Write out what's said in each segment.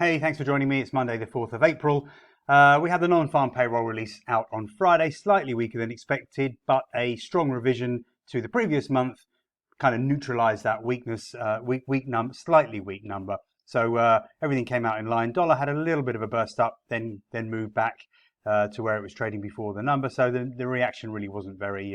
Hey, thanks for joining me. It's Monday, the 4th of April. We had the non-farm payroll release out on Friday, slightly weaker than expected, but a strong revision to the previous month kind of neutralized that weakness, slightly weak number. So everything came out in line. Dollar had a little bit of a burst up, then moved back to where it was trading before the number. So the reaction really wasn't very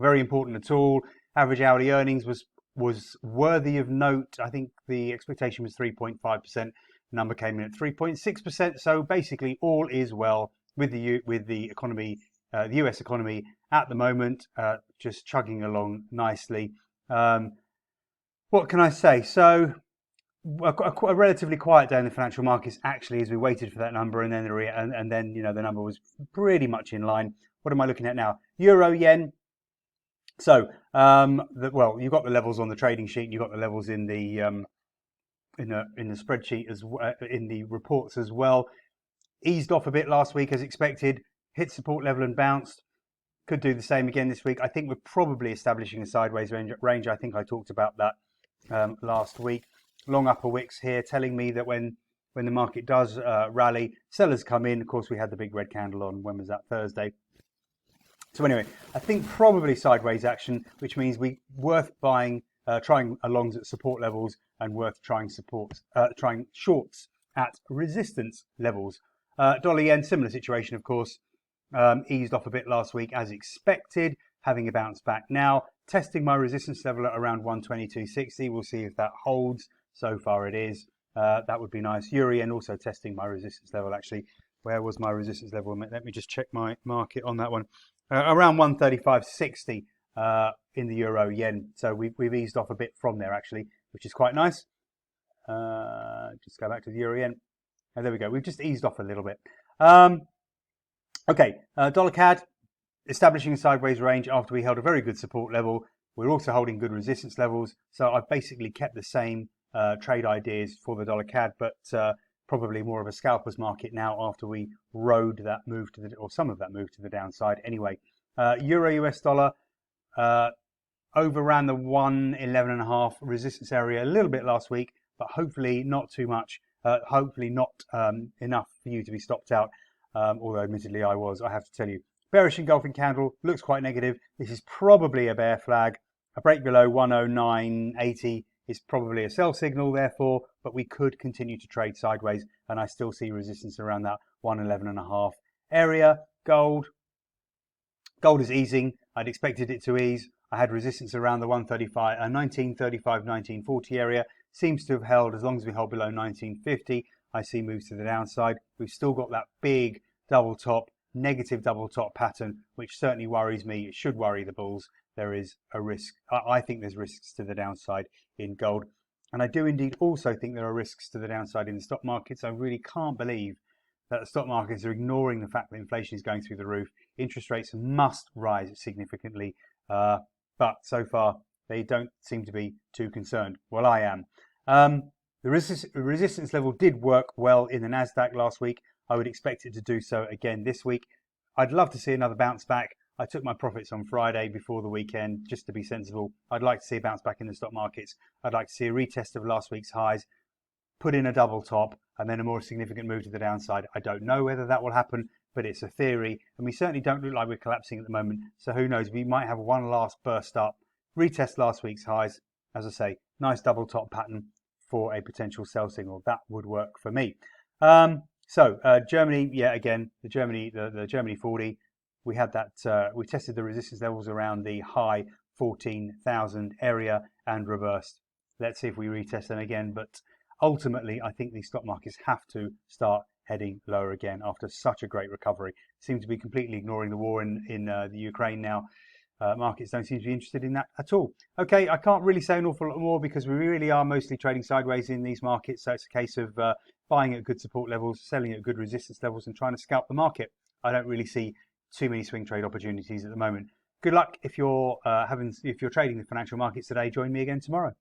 important at all. Average hourly earnings was worthy of note. I think the expectation was 3.5%. Number came in at 3.6%. So basically, all is well with the economy, the US economy at the moment, just chugging along nicely. What can I say? So a relatively quiet day in the financial markets, actually, as we waited for that number, and then the number was pretty much in line. What am I looking at now? Euro yen. So you've got the levels on the trading sheet. You've got the levels in the spreadsheet, as in the reports as well. Eased off a bit last week as expected, hit support level and bounced. Could do the same again this week. I think we're probably establishing a sideways range. I think I talked about that last week. Long upper wicks here telling me that when the market does rally, sellers come in. Of course, we had the big red candle on, when was that, Thursday. So anyway, I think probably sideways action, which means worth buying, trying longs at support levels, and worth trying shorts at resistance levels. Dollar yen, similar situation, of course. Eased off a bit last week as expected, having a bounce back now. Testing my resistance level at around 122.60. We'll see if that holds. So far it is. That would be nice. Euro yen also testing my resistance level, actually. Where was my resistance level? Let me just check my market on that one. Around 135.60 in the euro yen. So we've eased off a bit from there, actually, which is quite nice. Just go back to the euro yen. And there we go. We've just eased off a little bit. Okay, dollar CAD establishing a sideways range after we held a very good support level. We're also holding good resistance levels. So I've basically kept the same trade ideas for the dollar CAD, but probably more of a scalpers market now after we rode that move or some of that move to the downside. Anyway, euro US dollar overran the 111.5 resistance area a little bit last week, but hopefully not too much. Hopefully not enough for you to be stopped out. Although admittedly I have to tell you. Bearish engulfing candle looks quite negative. This is probably a bear flag. A break below 109.80 is probably a sell signal, therefore, but we could continue to trade sideways, and I still see resistance around that 111.5 area. Gold is easing. I'd expected it to ease. I had resistance around the 1935, 1940 area. Seems to have held as long as we hold below 1950. I see moves to the downside. We've still got that big double top, negative double top pattern, which certainly worries me. It should worry the bulls. There is a risk. I think there's risks to the downside in gold. And I do indeed also think there are risks to the downside in the stock markets. I really can't believe that the stock markets are ignoring the fact that inflation is going through the roof. Interest rates must rise significantly. But so far, they don't seem to be too concerned. Well, I am. The resistance level did work well in the NASDAQ last week. I would expect it to do so again this week. I'd love to see another bounce back. I took my profits on Friday before the weekend just to be sensible. I'd like to see a bounce back in the stock markets. I'd like to see a retest of last week's highs, put in a double top, and then a more significant move to the downside. I don't know whether that will happen, but it's a theory. And we certainly don't look like we're collapsing at the moment. So who knows? We might have one last burst up, retest last week's highs. As I say, nice double top pattern for a potential sell signal. That would work for me. Germany, yeah, again, the Germany 40. We had that. We tested the resistance levels around the high 14,000 area and reversed. Let's see if we retest them again. But ultimately, I think these stock markets have to start heading lower again after such a great recovery. Seem to be completely ignoring the war in the Ukraine now. Markets don't seem to be interested in that at all. Okay, I can't really say an awful lot more because we really are mostly trading sideways in these markets. So it's a case of buying at good support levels, selling at good resistance levels, and trying to scalp the market. I don't really see too many swing trade opportunities at the moment. Good luck if you're trading the financial markets today. Join me again tomorrow.